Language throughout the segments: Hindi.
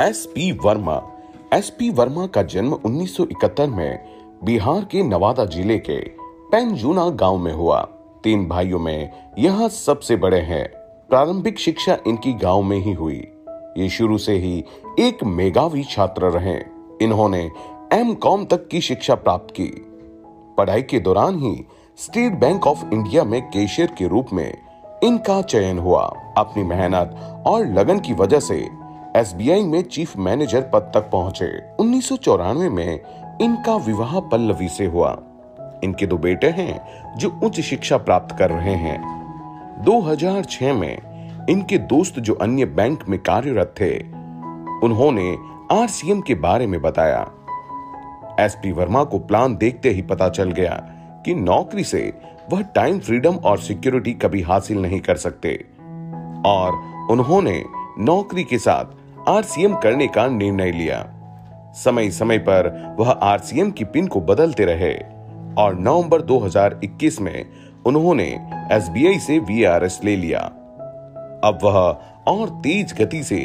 एसपी वर्मा का जन्म 1971 में बिहार के नवादा जिले के पेंजुना गांव में हुआ। 3 भाइयों में यह सबसे बड़े हैं। प्रारंभिक शिक्षा इनकी गांव में ही हुई। ये शुरू से ही एक मेधावी छात्र रहे। इन्होंने एमकॉम तक की शिक्षा प्राप्त की। पढ़ाई के दौरान ही स्टेट बैंक ऑफ इंडिया में कैशियर के रूप में इनका चयन हुआ। अपनी मेहनत और लगन की वजह से एसबीआई में चीफ मैनेजर पद तक पहुंचे। 1994 में इनका विवाह पल्लवी से हुआ। इनके 2 बेटे हैं जो उच्च शिक्षा प्राप्त कर रहे हैं। 2006 में इनके दोस्त जो अन्य बैंक में कार्यरत थे, उन्होंने आरसीएम के बारे में बताया। एसपी वर्मा को प्लान देखते ही पता चल गया कि नौकरी से वह टाइम फ्रीडम और सिक्योरिटी कभी हासिल नहीं कर सकते और उन्होंने नौकरी के साथ आरसीएम करने का निर्णय लिया। समय समय पर वह आरसीएम की पिन को बदलते रहे और नवंबर 2021 में उन्होंने एसबीआई से वीआरएस ले लिया। अब वह और तेज गति से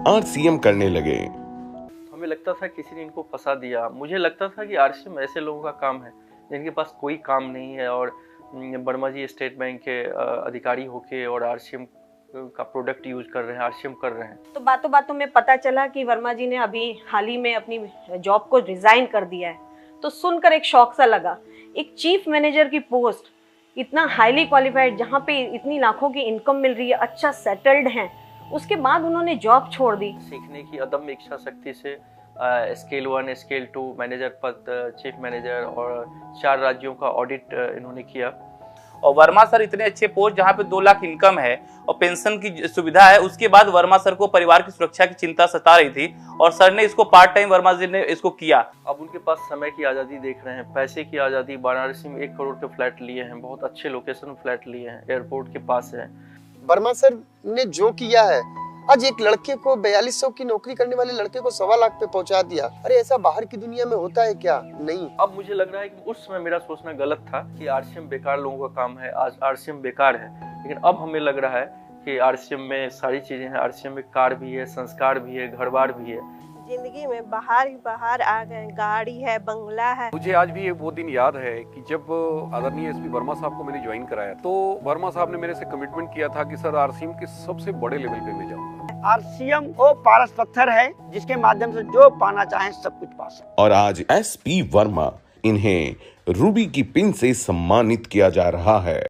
आरसीएम करने लगे। हमें लगता था किसी ने इनको फंसा दिया। मुझे लगता था कि आरसीएम ऐसे लोगों का काम है जिनके पास कोई काम नहीं है और वर्मा जी स्टेट बैंक के अधिकारी होके और आरसीएम का प्रोडक्ट यूज कर रहे हैं, आरसीएम कर रहे हैं। तो बातों बातों में पता चला कि वर्मा जी ने अभी हाल ही में अपनी जॉब को रिजाइन कर दिया है। तो सुनकर एक शौक सा लगा। एक चीफ मैनेजर की पोस्ट, इतना हाईली क्वालिफाइड, जहाँ पे इतनी लाखों की इनकम मिल रही है, अच्छा सेटल्ड हैं, उसके बाद उन्होंने जॉब छोड़ दी। सीखने की अदम्य इच्छा शक्ति से स्केल 1, स्केल 2 मैनेजर पद, चीफ मैनेजर और 4 राज्यों का ऑडिट इन्होंने किया। और वर्मा सर इतने अच्छे पोस्ट जहाँ पे 2 लाख इनकम है और पेंशन की सुविधा है, उसके बाद वर्मा सर को परिवार की सुरक्षा की चिंता सता रही थी और सर ने इसको पार्ट टाइम वर्मा जी ने इसको किया। अब उनके पास समय की आज़ादी देख रहे हैं, पैसे की आज़ादी। वाराणसी में 1 करोड़ के फ्लैट लिए हैं, बहुत अच्छे लोकेशन में फ्लैट लिए हैं, एयरपोर्ट के पास है। वर्मा सर ने जो किया है, आज एक लड़के को 4200 की नौकरी करने वाले लड़के को 1.25 लाख पे पहुंचा दिया। अरे ऐसा बाहर की दुनिया में होता है क्या? नहीं। अब मुझे लग रहा है कि उस समय मेरा सोचना गलत था कि आरसीएम बेकार लोगों का काम है। आज आरसीएम बेकार है, लेकिन अब हमें लग रहा है कि आरसीएम में सारी चीजें हैं। आरसीएम में कार भी है, संस्कार भी है, घर बार भी है। जिंदगी में बाहर ही बाहर आ गए, गाड़ी है, बंगला है। मुझे आज भी वो दिन याद है कि जब आदरणीय एसपी वर्मा साहब को मैंने ज्वाइन कराया तो वर्मा साहब ने मेरे से कमिटमेंट किया था कि सर आरसीएम के सबसे बड़े लेवल पे मैं जाऊंगा। आरसीएम वो पारस पत्थर है जिसके माध्यम से जो पाना चाहे सब कुछ पा सकते। और आज एसपी वर्मा, इन्हें रूबी की पिन से सम्मानित किया जा रहा है।